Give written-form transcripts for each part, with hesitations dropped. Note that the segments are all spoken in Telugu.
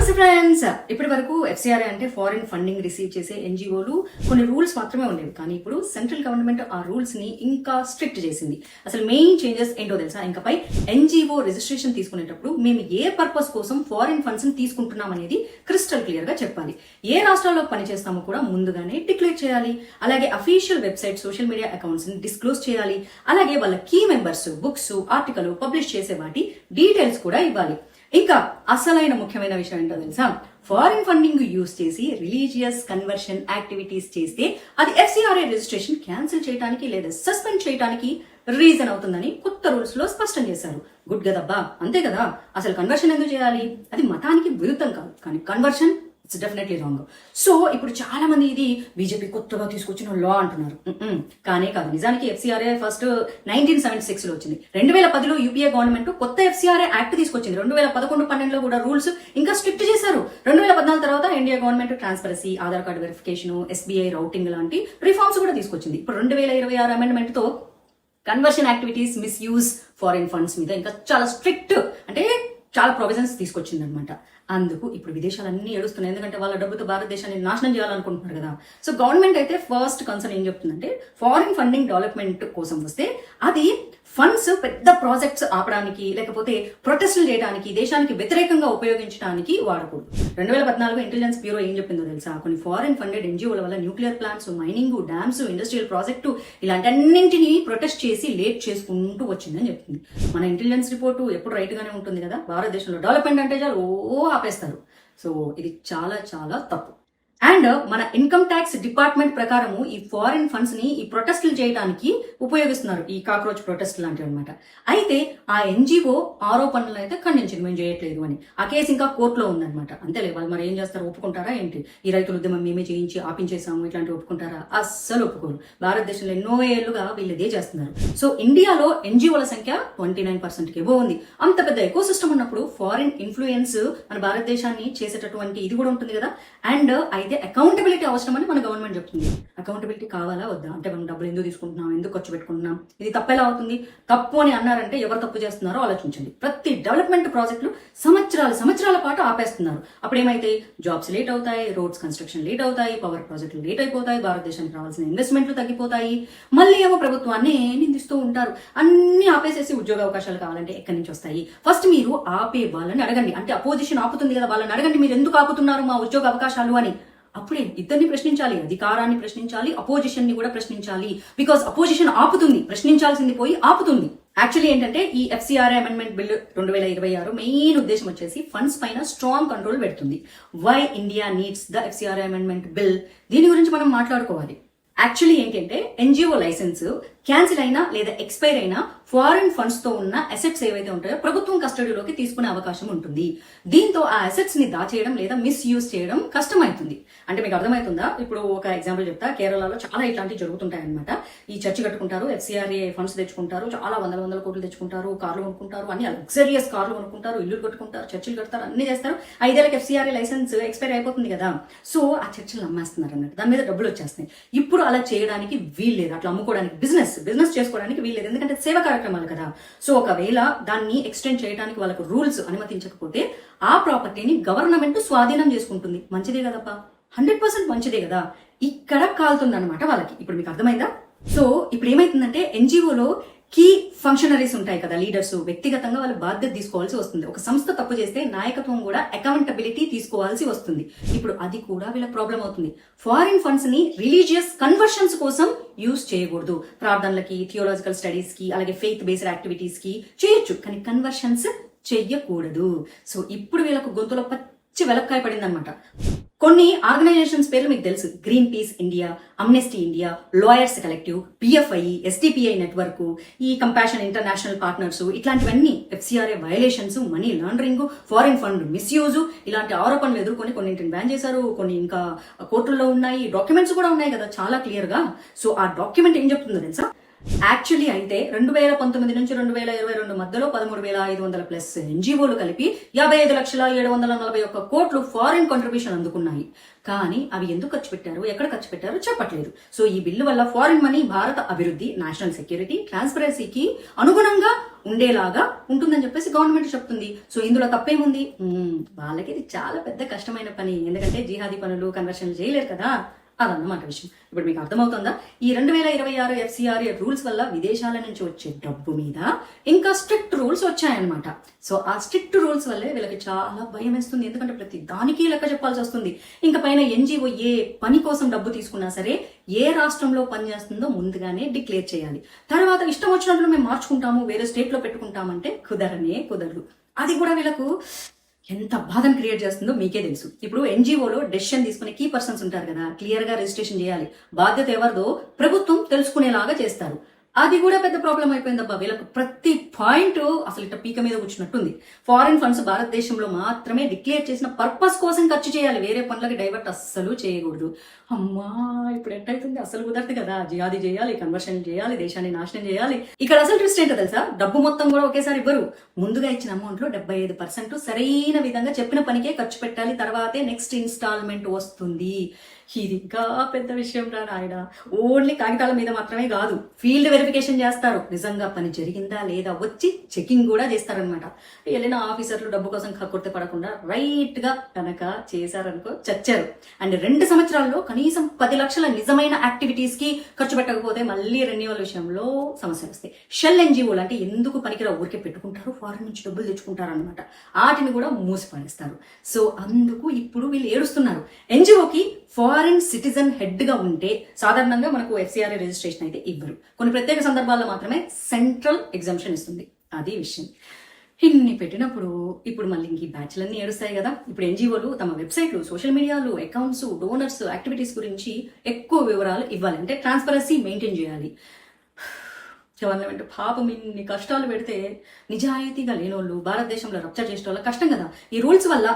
నమస్తే ఫ్రెండ్స్. ఇప్పటి వరకు ఎఫ్సిఆర్ఐ అంటే ఫారిన్ ఫండింగ్ రిసీవ్ చేసే ఎన్జిఓలు కొన్ని రూల్స్ మాత్రమే ఉండేవి. కానీ ఇప్పుడు సెంట్రల్ గవర్నమెంట్ ఆ రూల్స్ ని ఇంకా స్ట్రిక్ట్ చేసింది. అసలు మెయిన్ చేంజెస్ ఏంటో తెలుసా? ఇంకపై ఎన్జిఓ రిజిస్ట్రేషన్ తీసుకునేటప్పుడు మేము ఏ పర్పస్ కోసం ఫారిన్ ఫండ్స్ ని తీసుకుంటున్నాం అనేది క్రిస్టల్ క్లియర్ గా చెప్పాలి. ఏ రాష్ట్రాల్లో పనిచేస్తామో కూడా ముందుగానే డిక్లేర్ చేయాలి. అలాగే official website, social media accounts ని డిస్క్లోజ్ చేయాలి. అలాగే వాళ్ళ key members books, article publish చేసే వాటి డీటెయిల్స్ కూడా ఇవ్వాలి. ఇంకా అసలైన ముఖ్యమైన విషయం ఏంటో తెలుసా? ఫారిన్ ఫండింగ్ యూజ్ చేసి రిలీజియస్ కన్వర్షన్ యాక్టివిటీస్ చేస్తే అది ఎఫ్సిఆర్ఐ రిజిస్ట్రేషన్ క్యాన్సిల్ చేయడానికి లేదా సస్పెండ్ చేయడానికి రీజన్ అవుతుందని కొత్త రూల్స్ లో స్పష్టం చేశారు. గుడ్ కదబ్బా, అంతే కదా. అసలు కన్వర్షన్ ఎందుకు చేయాలి? అది మతానికి విరుద్ధం కాదు, కానీ conversion it's definitely wrong. So ఇప్పుడు చాలా మంది ఇది బీజేపీ కొత్తగా తీసుకొచ్చిన లా అంటున్నారు. కానే కాదు. నిజానికి ఎఫ్సిఆర్ఐ ఫస్ట్ 1976 లో వచ్చింది. 2010లో యూపీఏ గవర్నమెంట్ కొత్త ఎఫ్సిఆర్ఐ యాక్ట్ తీసుకొచ్చింది. 2011-12లో కూడా రూల్స్ ఇంకా స్ట్రిక్ట్ చేశారు. 2014 తర్వాత India government transparency, Aadhaar card verification, SBI routing లాంటి రిఫార్మ్స్ కూడా తీసుకొచ్చింది. ఇప్పుడు 2026 అమెండ్మెంట్ తో conversion activities, misuse foreign funds మీద ఇంకా చాలా స్ట్రిక్ట్ అంటే చాలా ప్రొవిజన్స్ తీసుకొచ్చింది అనమాట. అందుకు ఇప్పుడు విదేశాలన్నీ ఏడుస్తున్నాయి. ఎందుకంటే వాళ్ళ డబ్బుతో భారతదేశాన్ని నాశనం చేయాలనుకుంటున్నారు కదా. సో గవర్నమెంట్ అయితే ఫస్ట్ కన్సర్న్ ఏం చెప్తుందంటే, ఫారిన్ ఫండింగ్ డెవలప్మెంట్ కోసం వస్తే అది ఫండ్స్ పెద్ద ప్రాజెక్ట్స్ ఆపడానికి లేకపోతే ప్రొటెస్టులు చేయడానికి, దేశానికి వ్యతిరేకంగా ఉపయోగించడానికి వాడకూడదు. 2014 ఇంటెలిజెన్స్ బ్యూరో ఏం చెప్పిందో తెలుసా? కొన్ని ఫారిన్ ఫండెడ్ ఎన్జిఓల వల్ల nuclear plants, mining, dams, industrial project ఇలాంటి అన్నింటినీ ప్రొటెస్ట్ చేసి లేట్ చేసుకుంటూ వచ్చిందని చెప్తుంది. మన ఇంటెలిజెన్స్ రిపోర్టు ఎప్పుడు రైట్ గానే ఉంటుంది కదా. భారతదేశంలో డెవలప్మెంట్ అంటే చాలు ఆపేస్తారు. సో ఇది చాలా చాలా తప్పు. అండ్ మన ఇన్కమ్ ట్యాక్స్ డిపార్ట్మెంట్ ప్రకారము ఈ ఫారిన్ ఫండ్స్ ని ఈ ప్రొటెస్టులు చేయడానికి ఉపయోగిస్తున్నారు. ఈ కాక్రోచ్ ప్రొటెస్ట్ లాంటివి అనమాట. అయితే ఆ ఎన్జిఓ ఆరోపణలు అయితే ఖండించింది, మేము చేయట్లేదు అని. ఆ కేసు ఇంకా కోర్టులో ఉందన్నమాట. అంతేలే, వాళ్ళు మరి ఏం చేస్తారు? ఒప్పుకుంటారా ఏంటి? ఈ రైతుల ఉద్యమం మేమే చేయించి ఆపించేసాము ఇట్లాంటివి ఒప్పుకుంటారా? అస్సలు ఒప్పుకోరు. భారతదేశంలో ఎన్నో ఏళ్లుగా వీళ్ళు ఇదే చేస్తున్నారు. సో ఇండియాలో ఎన్జిఓల సంఖ్య 29% ఎబో ఉంది. అంత పెద్ద ఎకో సిస్టమ్ ఉన్నప్పుడు ఫారిన్ ఇన్ఫ్లుయెన్స్ మన భారతదేశాన్ని చేసేటటువంటి ఇది కూడా ఉంటుంది కదా. అండ్ అయితే అకౌంటబిలిటీ అవసరమని మన గవర్నమెంట్ చెప్తుంది. అకౌంటబిలిటీ కావాలా వద్దా? అంటే మనం డబ్బులు ఎందుకు తీసుకుంటున్నాం, ఎందుకు ఖర్చు పెట్టుకుంటున్నాం, ఇది తప్పెలా అవుతుంది? తప్పు అని అన్నారంటే ఎవరు తప్పు చేస్తున్నారో ఆలోచించండి. ప్రతి డెవలప్మెంట్ ప్రాజెక్టులు సంవత్సరాల పాటు ఆపేస్తున్నారు. అప్పుడేమైతే జాబ్స్ లేట్ అవుతాయి, రోడ్స్ కన్స్ట్రక్షన్ లేట్ అవుతాయి, పవర్ ప్రాజెక్టులు లేట్ అయిపోతాయి, భారతదేశానికి రావాల్సిన ఇన్వెస్ట్మెంట్లు తగ్గిపోతాయి. మళ్ళీ ఏమో ప్రభుత్వాన్ని నిందిస్తూ ఉంటారు. అన్ని ఆపేసేసి ఉద్యోగ అవకాశాలు కావాలంటే ఎక్కడి నుంచి వస్తాయి? ఫస్ట్ మీరు ఆపే వాళ్ళని అడగండి. అంటే అపోజిషన్ ఆపుతుంది కదా, వాళ్ళని అడగండి, మీరు ఎందుకు ఆపుతున్నారు మా ఉద్యోగ అవకాశాలు అని. అప్పుడే ఇద్దరిని ప్రశ్నించాలి, అధికారాన్ని ప్రశ్నించాలి, అపోజిషన్ ని కూడా ప్రశ్నించాలి. బికాస్ అపోజిషన్ ఆపుతుంది, ప్రశ్నించాల్సింది పోయి ఆపుతుంది. యాక్చువల్లీ ఏంటంటే ఈ ఎఫ్సిఆర్ఐ అమెండ్మెంట్ బిల్ 2026 మెయిన్ ఉద్దేశం వచ్చేసి ఫండ్స్ పైన స్ట్రాంగ్ కంట్రోల్ పెడుతుంది. Why India needs the FCRA amendment bill? దీని గురించి మనం మాట్లాడుకోవాలి. యాక్చువల్లీ ఏంటంటే ఎన్జిఓ లైసెన్స్ క్యాన్సిల్ అయినా లేదా ఎక్స్పైర్ అయినా ఫారిన్ ఫండ్స్ తో ఉన్న అసెట్స్ ఏవైతే ఉంటాయో ప్రభుత్వం కస్టడీలోకి తీసుకునే అవకాశం ఉంటుంది. దీంతో ఆ అసెట్స్ ని దాచేయడం లేదా మిస్యూజ్ చేయడం కష్టమవుతుంది. అంటే మీకు అర్థమవుతుందా? ఇప్పుడు ఒక ఎగ్జాంపుల్ చెప్తా. కేరళలో చాలా ఇట్లాంటివి జరుగుతుంటాయి అనమాట. ఈ చర్చి కట్టుకుంటారు, ఎఫ్సిఆర్ఏ ఫండ్స్ తెచ్చుకుంటారు, చాలా వందల కోట్లు తెచ్చుకుంటారు, కార్లు కొనుక్కుంటారు, అన్ని లగ్జరియస్ కార్లు కొనుక్కుంటారు, ఇల్లు కట్టుకుంటారు, చర్చిలు కడతారు, అన్ని చేస్తారు. 5 ఏళ్ళకి ఎఫ్సిఆర్ఏ లైసెన్స్ ఎక్స్పైర్ అయిపోతుంది కదా. సో ఆ చర్చిలు అమ్మేస్తున్నారు అన్నట్టు, దాని మీద డబ్బులు వచ్చేస్తాయి. ఇప్పుడు అలా చేయడానికి వీల్లేదు, అట్లా అమ్ముకోవడానికి బిజినెస్ చేసుకోవడానికి వీల్లేదు. ఎందుకంటే సేవ కార్యక్రమాలు కదా. సో ఒకవేళ దాన్ని ఎక్స్టెండ్ చేయడానికి వాళ్ళకు రూల్స్ అనుమతించకపోతే ఆ ప్రాపర్టీని గవర్నమెంట్ స్వాధీనం చేసుకుంటుంది. మంచిదే కదప్పా, 100% మంచిదే కదా. ఇక్కడ కాలుతుంది అనమాట వాళ్ళకి. ఇప్పుడు మీకు అర్థమైందా? సో ఇప్పుడు ఏమైతుందంటే ఎన్జిఓలో కీ ఫంక్షనరీస్ ఉంటాయి కదా, లీడర్స్, వ్యక్తిగతంగా వాళ్ళు బాధ్యత తీసుకోవాల్సి వస్తుంది. ఒక సంస్థ తప్పు చేస్తే నాయకత్వం కూడా అకౌంటబిలిటీ తీసుకోవాల్సి వస్తుంది. ఇప్పుడు అది కూడా వీళ్ళకి ప్రాబ్లం అవుతుంది. ఫారిన్ ఫండ్స్ ని రిలీజియస్ కన్వర్షన్స్ కోసం యూజ్ చేయకూడదు. ప్రార్థనలకి, థియోలాజికల్ స్టడీస్ కి, అలాగే ఫెయిత్ బేస్డ్ యాక్టివిటీస్ కి చేయొచ్చు, కానీ కన్వర్షన్స్ చెయ్యకూడదు. సో ఇప్పుడు వీళ్ళకు గొంతులో పచ్చి వెలక్కాయ పడింది అనమాట. కొన్ని ఆర్గనైజేషన్స్ పేర్లు మీకు తెలుసు. Green peas India, Amnesty India, lawyers collective, PFI, SDPI network, ఈ కంపాషన్ ఇంటర్నేషనల్ పార్ట్నర్స్, ఇట్లాంటివన్నీ FCRA violations, money laundering, foreign fund misuse ఇలాంటి ఆరోపణలు ఎదుర్కొని కొన్నింటిని బ్యాన్ చేశారు. కొన్ని ఇంకా కోర్టుల్లో ఉన్నాయి, డాక్యుమెంట్స్ కూడా ఉన్నాయి కదా చాలా క్లియర్ గా. సో ఆ డాక్యుమెంట్ ఏం చెప్తుందో తెలుసా? యాక్చువల్లీ అయితే 2019 నుంచి 2022 మధ్యలో 13,500+ ఎన్జిఓలు కలిపి 55,741 కోట్లు ఫారిన్ కాంట్రిబ్యూషన్ అందుకున్నాయి. కానీ అవి ఎందుకు ఖర్చు పెట్టారు, ఎక్కడ ఖర్చు పెట్టారు చెప్పట్లేదు. సో ఈ బిల్లు వల్ల ఫారిన్ మనీ భారత అభివృద్ధి, నేషనల్ సెక్యూరిటీ, ట్రాన్స్పరెన్సీకి అనుగుణంగా ఉండేలాగా ఉంటుందని చెప్పేసి గవర్నమెంట్ చెప్తుంది. సో ఇందులో తప్పేముంది? వాళ్ళకి ఇది చాలా పెద్ద కష్టమైన పని, ఎందుకంటే జిహాదీ పనులు కన్వర్షన్లు చేయలేరు కదా. అదన్నమాట విషయం. ఇప్పుడు మీకు అర్థమవుతుందా? ఈ 2026 FCRA రూల్స్ వల్ల విదేశాల నుంచి వచ్చే డబ్బు మీద ఇంకా స్ట్రిక్ట్ రూల్స్ వచ్చాయన్నమాట. సో ఆ స్ట్రిక్ట్ రూల్స్ వల్లే వీళ్ళకి చాలా భయం వేస్తుంది, ఎందుకంటే ప్రతి దానికి లెక్క చెప్పాల్సి వస్తుంది. ఇంకా పైన NGO ఏ పని కోసం డబ్బు తీసుకున్నా సరే ఏ రాష్ట్రంలో పనిచేస్తుందో ముందుగానే డిక్లేర్ చేయాలి. తర్వాత ఇష్టం వచ్చినట్లు మేము మార్చుకుంటాము, వేరే స్టేట్ లో పెట్టుకుంటామంటే కుదరదు. అది కూడా వీళ్ళకు ఎంత బాధను క్రియేట్ చేస్తుందో మీకే తెలుసు. ఇప్పుడు NGOలో డెసిషన్ తీసుకునే కీ పర్సన్స్ ఉంటారు కదా, క్లియర్ గా రిజిస్ట్రేషన్ చేయాలి. బాధ్యత ఎవరిదో ప్రభుత్వం తెలుసుకునేలాగా చేస్తారు. అది కూడా పెద్ద ప్రాబ్లం అయిపోయిందబ్బా వీళ్ళకు. ప్రతి పాయింట్ అసలు ఇట్లా పీక మీద కూర్చున్నట్టుంది. ఫారిన్ ఫండ్స్ భారతదేశంలో మాత్రమే డిక్లేర్ చేసిన పర్పస్ కోసం ఖర్చు చేయాలి, వేరే పనులకి డైవర్ట్ అస్సలు చేయకూడదు. అమ్మా ఇప్పుడు ఎట్టయితుంది? అసలు కుదరదు కదా. జిహాదీ చేయాలి, కన్వర్షన్ చేయాలి, దేశాన్ని నాశనం చేయాలి. ఇక్కడ అసలు ట్విస్ట్ ఏంటో తెలుసా? డబ్బు మొత్తం కూడా ఒకేసారి ఇవ్వరు. ముందుగా ఇచ్చిన అమౌంట్ లో 75% సరైన విధంగా చెప్పిన పనికే ఖర్చు పెట్టాలి, తర్వాతే నెక్స్ట్ ఇన్స్టాల్మెంట్ వస్తుంది. ఇది ఇంకా పెద్ద విషయం రా నాయన. ఓన్లీ కాగితాల మీద మాత్రమే కాదు, ఫీల్డ్ వెరిఫికేషన్ చేస్తారు. నిజంగా పని జరిగిందా లేదా వచ్చి చెకింగ్ కూడా చేస్తారనమాట. వెళ్ళిన ఆఫీసర్లు డబ్బు కోసం కక్కుర్తి పడకుండా రైట్ గా కనుక చేశారనుకో చచ్చారు. అండ్ 2 సంవత్సరాల్లో కనీసం 10 లక్షల నిజమైన యాక్టివిటీస్ కి ఖర్చు పెట్టకపోతే మళ్ళీ రెన్యువల్ విషయంలో సమస్యలు వస్తాయి. షెల్ NGOలు అంటే ఎందుకు పనికిరా, ఊరికే పెట్టుకుంటారు, ఫారెన్ నుంచి డబ్బులు తెచ్చుకుంటారు అనమాట. వాటిని కూడా మూసిపడేస్తారు. సో అందుకు ఇప్పుడు వీళ్ళు ఏడుస్తున్నారు. NGOకి ఫారిన్ సిటిజన్ హెడ్ గా ఉంటే సాధారణంగా మనకు FCRA రిజిస్ట్రేషన్ అయితే ఇవ్వరు. కొన్ని ప్రత్యేక సందర్భాల్లో మాత్రమే సెంట్రల్ ఎగ్జామ్షన్ ఇస్తుంది. అది విషయం. ఇన్ని పెట్టినప్పుడు ఇప్పుడు మళ్ళీ ఇంక ఈ బ్యాచ్లన్నీ ఏడుస్తాయి కదా. ఇప్పుడు NGOలు తమ వెబ్సైట్లు, సోషల్ మీడియాలు, అకౌంట్స్, డోనర్స్, యాక్టివిటీస్ గురించి ఎక్కువ వివరాలు ఇవ్వాలి, అంటే ట్రాన్స్పరెన్సీ మెయింటైన్ చేయాలి. గవర్నమెంట్ పాపం ఇన్ని కష్టాలు పెడితే నిజాయితీగా లేనోళ్ళు, భారతదేశంలో రప్చర్ చేసే వాళ్ళ కష్టం కదా. ఈ రూల్స్ వల్ల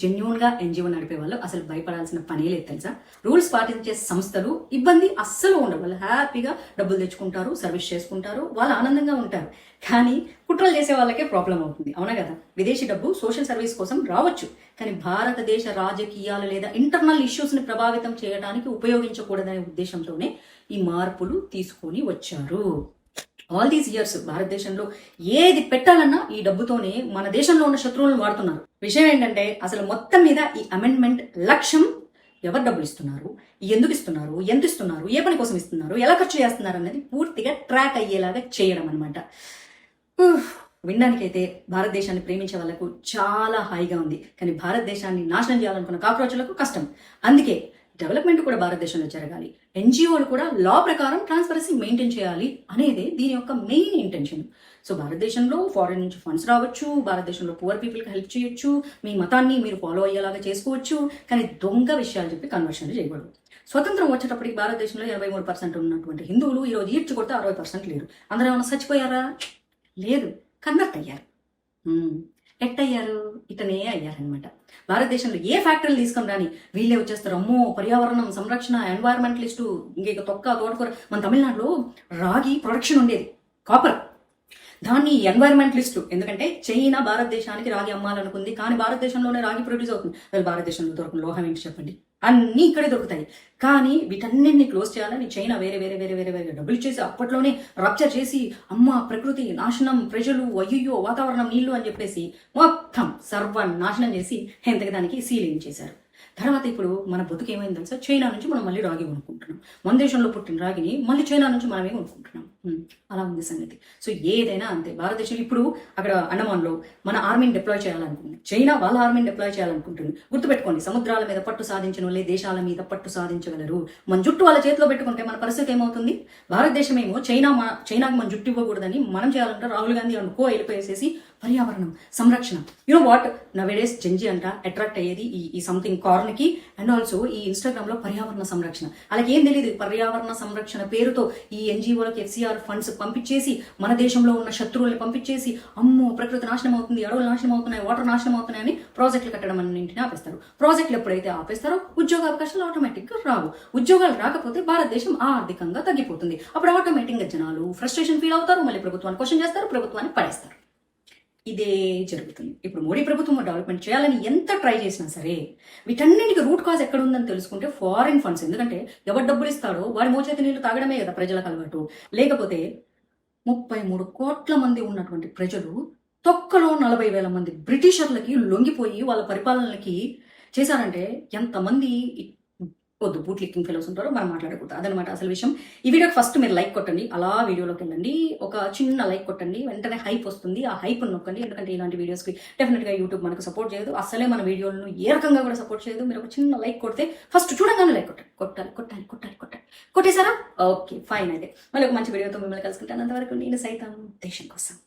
జెన్యున్ గా NGO నడిపే వాళ్ళు అసలు భయపడాల్సిన పనే లేదు తెలుసా. రూల్స్ పాటించే సంస్థలు ఇబ్బంది అస్సలు ఉండవు. వాళ్ళు హ్యాపీగా డబ్బులు తెచ్చుకుంటారు, సర్వీస్ చేసుకుంటారు, వాళ్ళు ఆనందంగా ఉంటారు. కానీ కుట్రలు చేసే వాళ్ళకే ప్రాబ్లం అవుతుంది, అవునా కదా. విదేశీ డబ్బు సోషల్ సర్వీస్ కోసం రావచ్చు, కానీ భారతదేశ రాజకీయాలు లేదా ఇంటర్నల్ ఇష్యూస్ ని ప్రభావితం చేయడానికి ఉపయోగించకూడదనే ఉద్దేశంతోనే ఈ మార్పులు తీసుకొని వచ్చారు. ఆల్ దీస్ ఇయర్స్ భారతదేశంలో ఏది పెట్టాలన్నా ఈ డబ్బుతోనే మన దేశంలో ఉన్న శత్రువులను వాడుతున్నారు. విషయం ఏంటంటే అసలు మొత్తం మీద ఈ అమెండ్మెంట్ లక్ష్యం ఎవరు డబ్బులు ఇస్తున్నారు, ఎందుకు ఇస్తున్నారు, ఎంత ఇస్తున్నారు, ఏ పని కోసం ఇస్తున్నారు, ఎలా ఖర్చు చేస్తున్నారు అనేది పూర్తిగా ట్రాక్ అయ్యేలాగా చేయడం అనమాట. వినడానికైతే భారతదేశాన్ని ప్రేమించే వాళ్ళకు చాలా హాయిగా ఉంది, కానీ భారతదేశాన్ని నాశనం చేయాలనుకున్న కాక్రోచులకు కష్టం. అందుకే డెవలప్మెంట్ కూడా భారతదేశంలో జరగాలి, NGOలు కూడా లా ప్రకారం ట్రాన్స్పరెన్సీ మెయింటైన్ చేయాలి అనేదే దీని యొక్క మెయిన్ ఇంటెన్షన్. సో భారతదేశంలో ఫారిన్ నుంచి ఫండ్స్ రావచ్చు, భారతదేశంలో పువర్ పీపుల్కి హెల్ప్ చేయొచ్చు, మీ మతాన్ని మీరు ఫాలో అయ్యేలాగా చేసుకోవచ్చు, కానీ దొంగ విషయాలు చెప్పి కన్వర్షన్లు చేయకూడదు. స్వతంత్రం వచ్చేటప్పటికి భారతదేశంలో 83% ఉన్నటువంటి హిందువులు ఈరోజు ఈడ్చి కొడితే 60% లేరు. అందరూ ఏమైనా చచ్చిపోయారా? లేదు, కన్వర్ట్ అయ్యారు. ఎట్టయ్యారు? ఇటనే అయ్యారనమాట. భారతదేశంలో ఏ ఫ్యాక్టరీలు తీసుకొని రాని వీళ్ళే వచ్చేస్తారు. అమ్మో పర్యావరణం సంరక్షణ, ఎన్వైరన్మెంటలిస్టు, ఇంకేక తొక్క తోటకూర. మన తమిళనాడులో రాగి ప్రొడక్షన్ ఉండేది, కాపర్. దాన్ని ఎన్వైరన్మెంటలిస్టు, ఎందుకంటే చైనా భారతదేశానికి రాగి అమ్మాలనుకుంది, కానీ భారతదేశంలోనే రాగి ప్రొడ్యూస్ అవుతుంది. వాళ్ళు భారతదేశంలో దొరకని లోహం ఏంటి చెప్పండి? అన్నీ ఇక్కడే దొరుకుతాయి. కానీ వీటన్నింటినీ క్లోజ్ చేయాలని చైనా వేరే వేరే వేరే వేరే వేరే డబ్బులు చేసి అప్పట్లోనే రప్చర్ చేసి అమ్మ ప్రకృతి నాశనం, ప్రజలు అయ్యో వాతావరణం, నీళ్లు అని చెప్పేసి మొత్తం సర్వనాశనం చేసి ఎంతకి దానికి సీలింగ్ చేశారు. తర్వాత ఇప్పుడు మన బతుకు ఏమైంది తెలుసా? చైనా నుంచి మనం మళ్ళీ రాగి కొనుక్కుంటున్నాం. మన దేశంలో పుట్టిన రాగిని మళ్ళీ చైనా నుంచి మనమే కొనుక్కుంటున్నాం. అలా ఉంది సంగతి. సో ఏదైనా అంతే. భారతదేశం ఇప్పుడు అక్కడ అండమాన్లో మన ఆర్మీని డిప్లాయ్ చేయాలనుకుంటుంది, చైనా వాళ్ళ ఆర్మీని డిప్లాయ్ చేయాలనుకుంటుంది. గుర్తుపెట్టుకోండి, సముద్రాల మీద పట్టు సాధించిన వాళ్ళే దేశాల మీద పట్టు సాధించగలరు. మన జుట్టు వాళ్ళ చేతిలో పెట్టుకుంటే మన పరిస్థితి ఏమవుతుంది? భారతదేశం ఏమో చైనాకి మన జుట్టు ఇవ్వకూడదని మనం చేయాలంటే రాహుల్ గాంధీ అనుకో వెళ్ళిపోయేసేసి పర్యావరణం సంరక్షణ. యూనో వాట్, నవేడేస్ జంజి అంట అట్రాక్ట్ అయ్యేది ఈ సంథింగ్ కార్న్ కి, అండ్ ఆల్సో ఈ ఇన్స్టాగ్రామ్ లో పర్యావరణ సంరక్షణ. అలాగే ఏం తెలియదు, పర్యావరణ సంరక్షణ పేరుతో ఈ NGOలకు FCR ఫండ్స్ పంపించేసి మన దేశంలో ఉన్న శత్రువుల్ని పంపించేసి అమ్మో ప్రకృతి నాశనం అవుతుంది, అడవులు నాశనం అవుతున్నాయి, వాటర్ నాశనం అవుతున్నాయని ప్రాజెక్టులు కట్టడం అన్నింటినీ ఆపేస్తారు. ప్రాజెక్టులు ఎప్పుడైతే ఆపేస్తారో ఉద్యోగ అవకాశాలు ఆటోమేటిక్ గా రావు. ఉద్యోగాలు రాకపోతే భారతదేశం ఆర్థికంగా తగ్గిపోతుంది. అప్పుడు ఆటోమేటిక్ గా జనాలు ఫ్రస్ట్రేషన్ ఫీల్ అవుతారు, మళ్ళీ ప్రభుత్వాన్ని క్వశ్చన్ చేస్తారు, ప్రభుత్వాన్ని పడేస్తారు. ఇదే జరుగుతుంది. ఇప్పుడు మోడీ ప్రభుత్వం డెవలప్మెంట్ చేయాలని ఎంత ట్రై చేసినా సరే వీటన్నింటికి రూట్ కాజ్ ఎక్కడ ఉందని తెలుసుకుంటే ఫారిన్ ఫండ్స్. ఎందుకంటే ఎవరు డబ్బులు ఇస్తాడో వాడి మోచేతి నీళ్లు తాగడమే కదా ప్రజలకు అలవాటు. లేకపోతే 33 కోట్ల మంది ఉన్నటువంటి ప్రజలు తొక్కలో 40,000 మంది బ్రిటిషర్లకి లొంగిపోయి వాళ్ళ పరిపాలనలకి చేశారంటే ఎంతమంది వద్దు బూట్ లిక్కింగ్ ఫెలోస్ ఉంటారో మనం మాట్లాడకూడదు అదనమాట అసలు విషయం. ఈ వీడియోకి ఫస్ట్ మీరు లైక్ కొట్టండి, అలా వీడియోలోకి వెళ్ళండి, ఒక చిన్న లైక్ కొట్టండి, వెంటనే హైప్ వస్తుంది, ఆ హైప్ నొక్కండి. ఎందుకంటే ఇలాంటి వీడియోస్కి డెఫినెట్గా యూట్యూబ్ మనకు సపోర్ట్ చేయదు, అసలే మన వీడియోలను ఏ రకంగా కూడా సపోర్ట్ చేయదు. మీరు ఒక చిన్న లైక్ కొడితే ఫస్ట్ చూడగానే లైక్ కొట్టాలి. కొట్టేశారా? Okay fine. అయితే మళ్ళీ ఒక మంచి వీడియోతో మిమ్మల్ని కలుసుకుంటాను. అంతవరకు నేను సైతం దేశం కోసం.